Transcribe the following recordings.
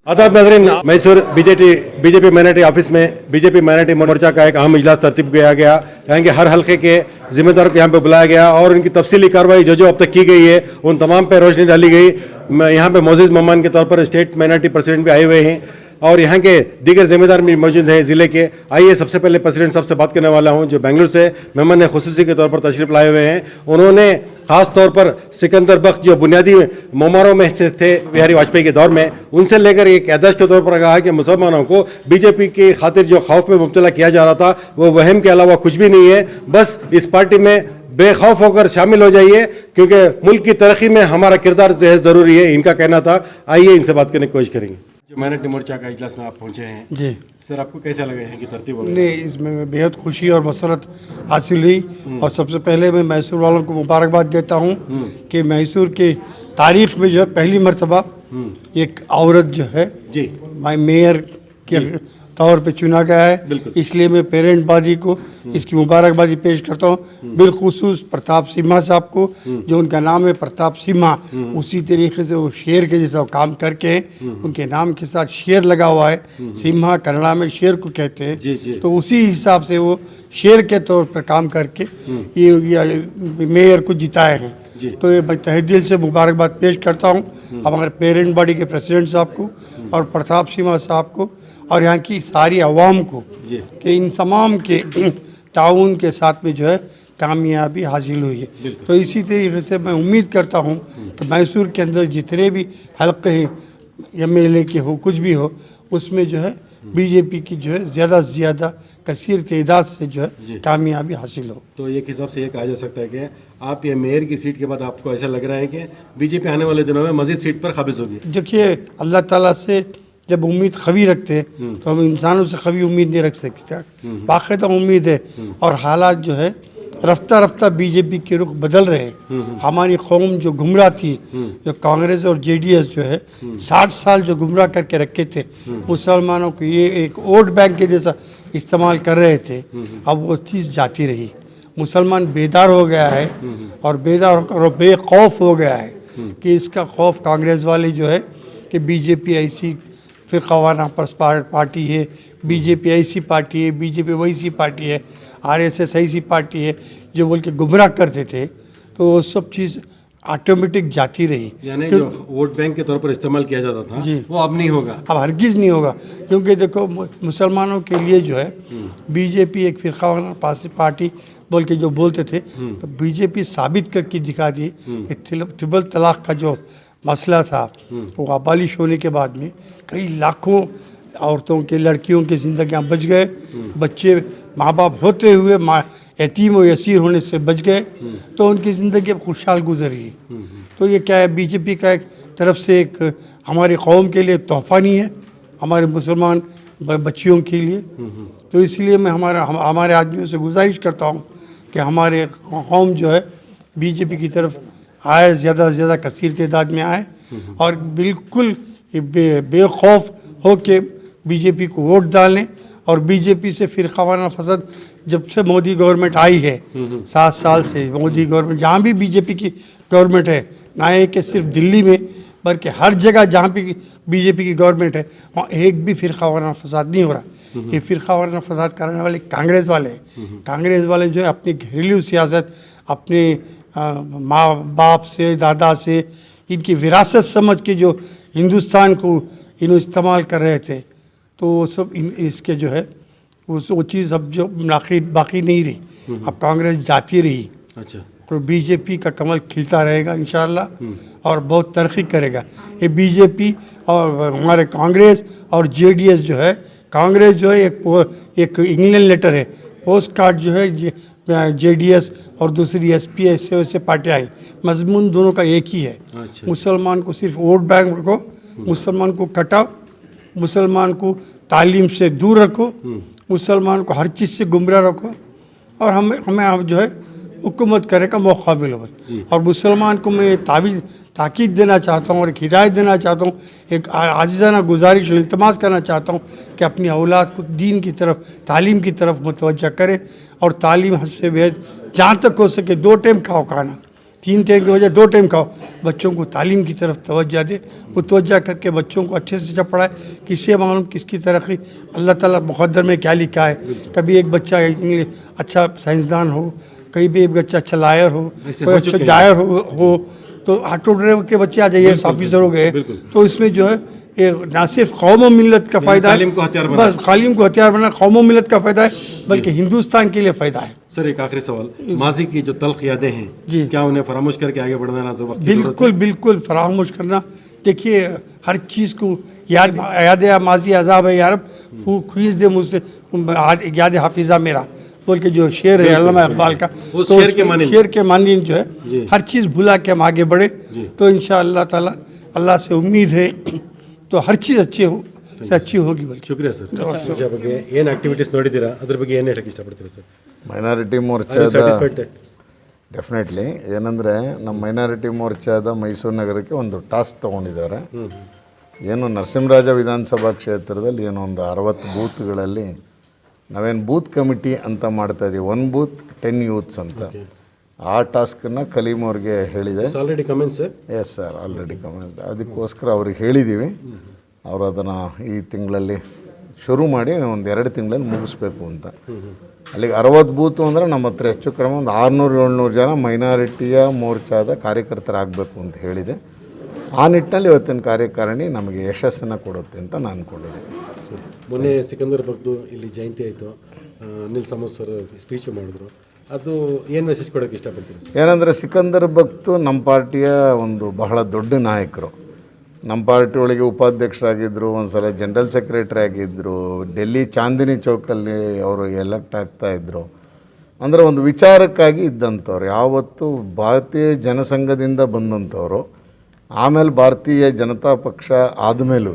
आदाब नाज़रीन, Mysore BJP minority office में बीजेपी माइनॉरिटी मोर्चा का एक अहम इजलास तरतीब किया गया। यहाँ के हर हल्के के जिम्मेदार को यहाँ पे बुलाया गया और उनकी तफसीली कार्रवाई जो अब तक की गई है उन तमाम पे रोशनी डाली गई। यहाँ पे मोअज़्ज़िज़ मेहमान के तौर पर स्टेट माइनॉरिटी प्रेसिडेंट भी आए हुए हैं और यहाँ के दीगर जिम्मेदार भी मौजूद हैं ज़िले के। आइए सबसे पहले प्रेसिडेंट साहब से बात करने वाला हूँ जो बेंगलुरु से मेहमान खुसूसी के तौर पर तशरीफ़ लाए हुए हैं। उन्होंने खास तौर पर सिकंदर बख्श जो बुनियादी मुमारों में से थे बिहारी वाजपेयी के दौर में, उनसे लेकर एक याददाश्त के तौर पर कहा कि मुसलमानों को बीजेपी की खातिर जो खौफ में मुब्तला किया जा रहा था वो वहम के अलावा कुछ भी नहीं है। बस इस पार्टी में बेखौफ होकर शामिल हो जाइए क्योंकि मुल्क की तरक्की में हमारा किरदार ज़रूरी है, इनका कहना था। आइए इनसे बात करने की कोशिश करेंगे। जो माइनॉरिटी मोर्चा का इजलास में आप पहुंचे हैं जी सर, आपको कैसा लगा है कि तरतीब? नहीं, इसमें बेहद खुशी और मसरत हासिल हुई और सबसे पहले मैं मैसूर वालों को मुबारकबाद देता हूं कि मैसूर के तारीख में जो है पहली मरतबा एक औरत जो है जी मेयर के तौर पे चुना गया है। इसलिए मैं पेरेंट बॉडी को इसकी मुबारकबादी पेश करता हूँ, बिलखुसूस प्रताप सिम्हा साहब को, जो उनका नाम है प्रताप सिम्हा, उसी तरीके से वो शेर के जैसा काम करके उनके नाम के साथ शेर लगा हुआ है। सिम्हा कन्नड़ा में शेर को कहते हैं, तो उसी हिसाब से वो शेर के तौर पर काम करके ये मेयर को जिताए हैं। तो ये मैं तहे दिल से मुबारकबाद पेश करता हूँ हमारे पेरेंट बॉडी के प्रेसिडेंट साहब को और प्रताप सिम्हा साहब को और यहाँ की सारी आवाम को कि इन तमाम के ताउन के साथ में जो है कामयाबी हासिल हुई है। तो इसी तरीके से मैं उम्मीद करता हूँ कि मैसूर के अंदर जितने भी हल्के हैं MLA के हो कुछ भी हो, उसमें जो है बीजेपी की जो है ज़्यादा से ज़्यादा कसीर तादाद से जो है कामयाबी हासिल हो। तो एक हिसाब से ये कहा जा सकता है कि आप ये मेयर की सीट के बाद आपको ऐसा लग रहा है कि बीजेपी आने वाले दिनों में मजीद सीट पर काबिज होगी? देखिए, अल्लाह ताला से जब उम्मीद खवी रखते हैं तो हम इंसानों से खवी उम्मीद नहीं रख सकते। बाकायदा उम्मीद है और हालात जो है रफ्ता रफ्ता बीजेपी के रुख बदल रहे हैं। हमारी कौम जो गुमराह थी, जो कांग्रेस और JDS जो है 60 साल जो गुमराह करके रखे थे मुसलमानों को, ये एक वोट बैंक के जैसा इस्तेमाल कर रहे थे, अब वो चीज़ जाती रही। मुसलमान बेदार हो गया है और बेदार होकर बेखौफ हो गया है कि इसका खौफ कांग्रेस वाले जो है कि बीजेपी ऐसी फ़िरक़ावाना पार्टी है, बीजेपी ऐसी पार्टी है, बीजेपी वैसी पार्टी है, RSS ऐसी पार्टी है, जो बोल के गुमराह करते थे, तो वो सब चीज़ ऑटोमेटिक जाती रही। यानी जो वोट बैंक के तौर पर इस्तेमाल किया जाता था जी, वो अब नहीं होगा, अब हरगिज़ नहीं होगा। क्योंकि देखो, मुसलमानों के लिए जो है बीजेपी एक फ़िरक़ावाना पार्टी बोल के जो बोलते थे, तो बीजेपी साबित करके दिखा दी कि ट्रिपल तलाक का जो मसला था वो अबालिश होने के बाद में कई लाखों औरतों के, लड़कियों की ज़िंदगियाँ बच गए, बच्चे माँ बाप होते हुए यतीम और यसीर होने से बच गए, तो उनकी ज़िंदगी अब खुशहाल गुजरी। तो ये क्या है, बीजेपी का एक तरफ से एक हमारी कौम के लिए तोहफ़ा नहीं है, हमारे मुसलमान बच्चियों के लिए। तो इसलिए मैं हमारे आदमियों से गुजारिश करता हूँ कि हमारे कौम जो है बीजेपी की तरफ आए, ज़्यादा से ज़्यादा कसीर तादाद में आए और बिल्कुल बेखौफ हो के बीजेपी को वोट डालें। और बीजेपी से फ़िरक़ावाना फसाद जब से मोदी गवर्नमेंट आई है 7 साल से, मोदी गवर्नमेंट जहाँ भी बीजेपी की गवर्नमेंट है, ना है कि सिर्फ दिल्ली में बल्कि हर जगह जहाँ भी बीजेपी की गवर्नमेंट है वहाँ एक भी फ़िरक़ावाना फसाद नहीं हो रहा। ये फ़िरक़ावाना फसाद कराने वाले कांग्रेस वाले हैं। कांग्रेस वाले जो है अपनी घरेलू सियासत, अपने माँ बाप से, दादा से, इनकी विरासत समझ के जो हिंदुस्तान को इन्हों इस्तेमाल कर रहे थे, तो वो सब इसके जो है वो चीज़ अब जो बाकी नहीं रही। अब कांग्रेस जाती रही, अच्छा, तो बीजेपी का कमल खिलता रहेगा इंशाअल्लाह और बहुत तरक्की करेगा। ये बीजेपी और हमारे कांग्रेस और JDS जो है, कांग्रेस जो है एक इंग्लैंड लेटर है, पोस्ट कार्ड जो है JDS और दूसरी SP ऐसे पार्टियाँ आई, मजमून दोनों का एक ही है। अच्छा। मुसलमान को सिर्फ वोट बैंक रखो, मुसलमान को कटाओ, मुसलमान को तालीम से दूर रखो, मुसलमान को हर चीज़ से गुमराह रखो और हमें अब जो है हुकूमत करने का मौका मिलो। और मुसलमान को मैं ताकीद देना चाहता हूँ और एक हिदायत देना चाहता हूँ, एक आजिज़ाना गुजारिश इल्तमास करना चाहता हूँ कि अपनी औलाद को दीन की तरफ, तालीम की तरफ मुतवज्जा करें और तालीम हद से बेहद जहाँ तक हो सके 2 टाइम खाओ खाना, 3 टाइम की वजह 2 टाइम खाओ, बच्चों को तालीम की तरफ तवज्जो दे, वो तवज्जो करके बच्चों को अच्छे से अच्छा पढ़ाए। किससे मालूम किसकी तरक्की अल्लाह ताला मुक़द्दर में क्या लिखा है। कभी एक बच्चा इंग्लिश अच्छा साइंसदान हो, कहीं भी एक बच्चा अच्छा लायर हो, कोई अच्छा डायर हो तो ऑटो ड्राइवर के बच्चे आज IAS ऑफिसर हो गए। तो इसमें जो है ये ना सिर्फ कौम और मिलत का फ़ायदा है, बस तालीम को हथियार बना, कौम और मिलत का फ़ायदा है, बल्कि हिंदुस्तान के लिए फ़ायदा है। सर एक आखिरी सवाल, माजी की जो तल्ख यादें हैं जी, क्या उन्हें फरामोश करके आगे बढ़ना वक्त की ज़रूरत है? बिल्कुल बिल्कुल फरामोश करना। देखिए हर चीज़ को याद माजी अजाब है यारब, वो खींच दे मुझसे याद हाफिज़ा मेरा बोल के जो शेर है अल्लामा इकबाल का, वो तो शेर के मानिन जो है हर चीज़ भुला के हम आगे बढ़े तो इंशाअल्लाह ताला अल्लाह से उम्मीद है तो हर चीज़ अच्छी होगी। बोल ಶುಕ್ರಿಯಾ ಸರ್ ಪೂಜಾ ಬಗ್ಗೆ ಏನು ಆಕ್ಟಿವಿಟೀಸ್ ನೋಡಿದ್ದೀರಾ, ಅದ್ರ ಬಗ್ಗೆ ಏನು ಹೇಳಕ್ಕೆ ಇಷ್ಟಪಡ್ತೀರಾ ಸರ್? ಮೈನಾರಿಟಿ ಮೋರ್ಚಾದ ಡೆಫಿನೆಟ್ಲಿ ಏನಂದರೆ ನಮ್ಮ ಮೈನಾರಿಟಿ ಮೋರ್ಚಾದ ಮೈಸೂರು ನಗರಕ್ಕೆ ಒಂದು ಟಾಸ್ಕ್ ತೊಗೊಂಡಿದ್ದಾರೆ. ಏನು ನರಸಿಂಹರಾಜ ವಿಧಾನಸಭಾ ಕ್ಷೇತ್ರದಲ್ಲಿ ಏನೋ ಒಂದು 60 ಬೂತ್ಗಳಲ್ಲಿ ನಾವೇನು ಬೂತ್ ಕಮಿಟಿ ಅಂತ ಮಾಡ್ತಾಯಿದ್ದೀವಿ, 1 ಬೂತ್ 10 ಯೂತ್ಸ್ ಅಂತ. ಆ ಟಾಸ್ಕನ್ನು ಕಲೀಮ್ ಅವ್ರಿಗೆ ಹೇಳಿದೆ. Already comment sir? Yes sir, already comment. ಅದಕ್ಕೋಸ್ಕರ ಅವ್ರಿಗೆ ಹೇಳಿದ್ದೀವಿ, ಅವರು ಅದನ್ನು ಈ ತಿಂಗಳಲ್ಲಿ ಶುರು ಮಾಡಿ ಒಂದು 2 ತಿಂಗಳಲ್ಲಿ ಮುಗಿಸ್ಬೇಕು ಅಂತ. ಅಲ್ಲಿಗೆ 60 ಬೂತು ಅಂದರೆ ನಮ್ಮ ಹತ್ರ ಹೆಚ್ಚು ಕಡಿಮೆ ಒಂದು 600-700 ಜನ ಮೈನಾರಿಟಿಯ ಮೋರ್ಚಾದ ಕಾರ್ಯಕರ್ತರಾಗಬೇಕು ಅಂತ ಹೇಳಿದೆ. ಆ ನಿಟ್ಟಿನಲ್ಲಿ ಇವತ್ತಿನ ಕಾರ್ಯಕಾರಿಣಿ ನಮಗೆ ಯಶಸ್ಸನ್ನು ಕೊಡುತ್ತೆ ಅಂತ ನಾನು ಅಂದ್ಕೊಂಡಿದ್ದೀನಿ. ಮೊನ್ನೆ ಸಿಕಂದರ್ ಬಗ್ದು ಇಲ್ಲಿ ಜಯಂತಿ ಆಯಿತು, ಅನಿಲ್ ಸಮೂದ್ ಸರ್ ಸ್ಪೀಚು ಮಾಡಿದ್ರು, ಅದು ಏನು ಮೆಸೇಜ್ ಕೊಡೋಕ್ಕೆ ಇಷ್ಟಪಡ್ತೀನಿ ಸರ್? ಏನಂದರೆ ಸಿಕಂದರ್ ಭಕ್ತು ನಮ್ಮ ಪಾರ್ಟಿಯ ಒಂದು ಬಹಳ ದೊಡ್ಡ ನಾಯಕರು. ನಮ್ಮ ಪಾರ್ಟಿ ಒಳಗೆ ಉಪಾಧ್ಯಕ್ಷರಾಗಿದ್ದರು, ಒಂದು ಸಲ ಜನರಲ್ ಸೆಕ್ರೆಟರಿ ಆಗಿದ್ದರು, ಡೆಲ್ಲಿ ಚಾಂದಿನಿ ಚೌಕಲ್ಲಿ ಅವರು ಎಲೆಕ್ಟ್ ಆಗ್ತಾಯಿದ್ರು. ಅಂದರೆ ಒಂದು ವಿಚಾರಕ್ಕಾಗಿ ಇದ್ದಂಥವ್ರು, ಯಾವತ್ತೂ ಭಾರತೀಯ ಜನಸಂಘದಿಂದ ಬಂದಂಥವ್ರು, ಆಮೇಲೆ ಭಾರತೀಯ ಜನತಾ ಪಕ್ಷ ಆದಮೇಲೂ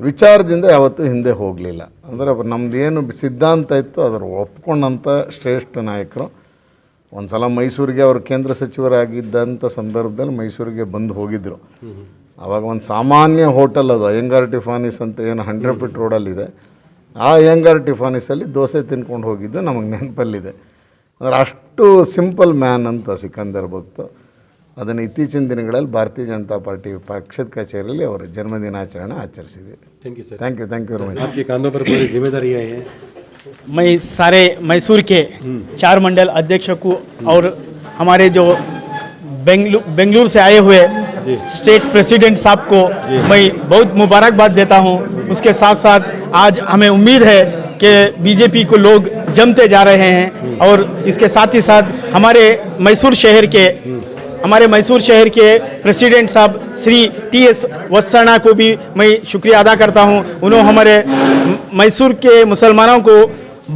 ವಿಚಾರದಿಂದ ಯಾವತ್ತೂ ಹಿಂದೆ ಹೋಗಲಿಲ್ಲ. ಅಂದರೆ ನಮ್ಮದೇನು ಸಿದ್ಧಾಂತ ಇತ್ತು ಅದರ ಒಪ್ಕೊಂಡಂಥ ಶ್ರೇಷ್ಠ ನಾಯಕರು. ಒಂದು ಸಲ ಮೈಸೂರಿಗೆ ಅವರು ಕೇಂದ್ರ ಸಚಿವರಾಗಿದ್ದಂಥ ಸಂದರ್ಭದಲ್ಲಿ ಮೈಸೂರಿಗೆ ಬಂದು ಹೋಗಿದ್ದರು. ಆವಾಗ ಒಂದು ಸಾಮಾನ್ಯ ಹೋಟೆಲ್ ಅದು ಅಯ್ಯಂಗಾರ್ ಟಿಫಾನಿಸ್ ಅಂತ ಏನು 100 ಫೀಟ್ ರೋಡಲ್ಲಿದೆ, ಆ ಅಯ್ಯಂಗಾರ್ ಟಿಫಾನಿಸಲ್ಲಿ ದೋಸೆ ತಿನ್ಕೊಂಡು ಹೋಗಿದ್ದು ನಮಗೆ ನೆನಪಲ್ಲಿದೆ. ಅಂದರೆ ಅಷ್ಟು ಸಿಂಪಲ್ ಮ್ಯಾನ್ ಅಂತ ಸಿಕಂದರ್ ಭಕ್ತು. ಅದನ್ನು ಇತ್ತೀಚಿನ ದಿನಗಳಲ್ಲಿ ಭಾರತೀಯ ಜನತಾ ಪಾರ್ಟಿ ಪಕ್ಷದ ಕಚೇರಿಯಲ್ಲಿ ಅವರ ಜನ್ಮದಿನಾಚರಣೆ ಆಚರಿಸಿದ್ವಿ. Thank you sir. Thank you very much. आपके कांधों पर बड़ी जिम्मेदारियां हैं. मैं सारे मैसूर के 4 मंडल अध्यक्ष को और हमारे जो बेंगलुरु से आए हुए स्टेट प्रेसिडेंट साहब को मैं बहुत मुबारकबाद देता हूं. उसके साथ साथ आज हमें उम्मीद है कि बीजेपी को लोग जमते जा रहे हैं और इसके साथ ही साथ हमारे मैसूर शहर के प्रेसिडेंट साहब श्री TS वत्सना को भी मैं शुक्रिया अदा करता हूं. उन्होंने हमारे मैसूर के मुसलमानों को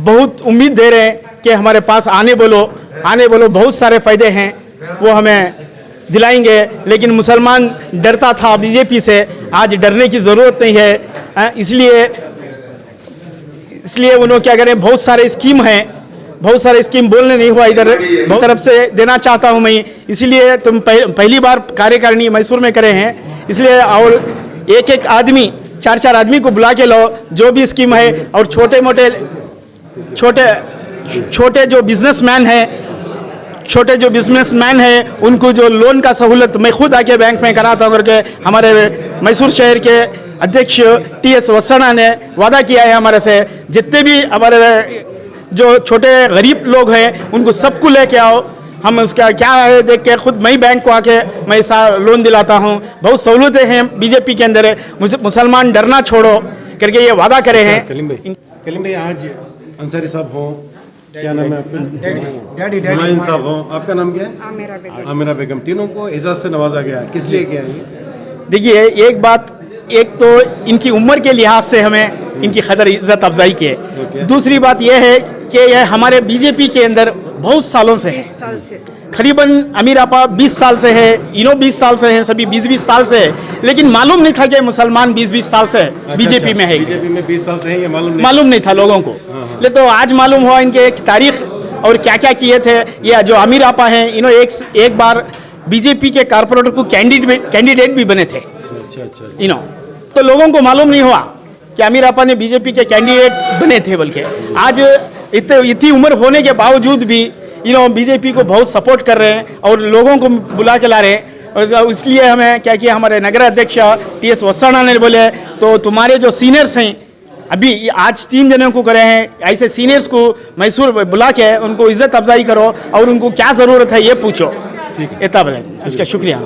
बहुत उम्मीद दे रहे हैं कि हमारे पास आने बोलो बहुत सारे फ़ायदे हैं वो हमें दिलाएंगे. लेकिन मुसलमान डरता था बीजेपी से, आज डरने की ज़रूरत नहीं है. इसलिए उन्होंने क्या करें, बहुत सारे स्कीम बोलने नहीं हुआ इधर तरफ से देना चाहता हूं मैं. इसलिए तुम पहली बार कार्यकारिणी मैसूर में करे हैं, इसलिए और एक आदमी 4 आदमी को बुला के लो, जो भी स्कीम है. और छोटे जो बिजनेसमैन हैं उनको जो लोन का सहूलत मैं खुद आके बैंक में कराता हूँ करके हमारे मैसूर शहर के अध्यक्ष TS वत्सना ने वादा किया है हमारे से. जितने भी हमारे जो छोटे गरीब लोग हैं उनको सबको लेके आओ, हम उसका क्या है देख के खुद मैं बैंक को आके मैं लोन दिलाता हूँ. बहुत सहूलतें हैं बीजेपी के अंदर, मुसलमान डरना छोड़ो करके ये वादा करे हैं. कलीम भाई आज अंसारी साहब हों, क्या नाम है आपका? हुमायूं साहब हों, आपका नाम क्या है? आमिरा बेगम. तीनों को एजाज से नवाजा गया, किस लिए किया है? देखिए एक तो इनकी उम्र के लिहाज से हमें इनकी कदर इज्जत अफजाई की है. दूसरी बात यह है कि यह हमारे बीजेपी के अंदर बहुत सालों से है. करीबन अमीर आपा 20 साल से है, इनो 20 साल से हैं, सभी 20-20 साल से है. लेकिन मालूम नहीं था कि मुसलमान 20-20 साल से बीजेपी में है. बीजेपी में 20 साल से है, ये मालूम नहीं था लोगों को. लेकिन तो आज मालूम हुआ इनके तारीख और क्या क्या किए थे. ये जो अमीर आपा हैं इन्होंने एक बार बीजेपी के कारपोरेटर को कैंडिडेट भी बने थे. अच्छा. तो लोगों को मालूम नहीं हुआ कि अमीर आपा ने बीजेपी के कैंडिडेट बने थे. बल्कि आज इतनी उम्र होने के बावजूद भी बीजेपी को बहुत सपोर्ट कर रहे हैं और लोगों को बुला के ला रहे हैं। और इसलिए हमें क्या किया, हमारे नगर अध्यक्ष टीएस वसाना ने बोले तो तुम्हारे जो सीनियर्स हैं अभी आज 3 जनों को करे हैं, ऐसे सीनियर्स को मैसूर बुला के उनको इज्जत अफजाई करो और उनको क्या ज़रूरत है ये पूछो। इतना बोले, इसका शुक्रिया।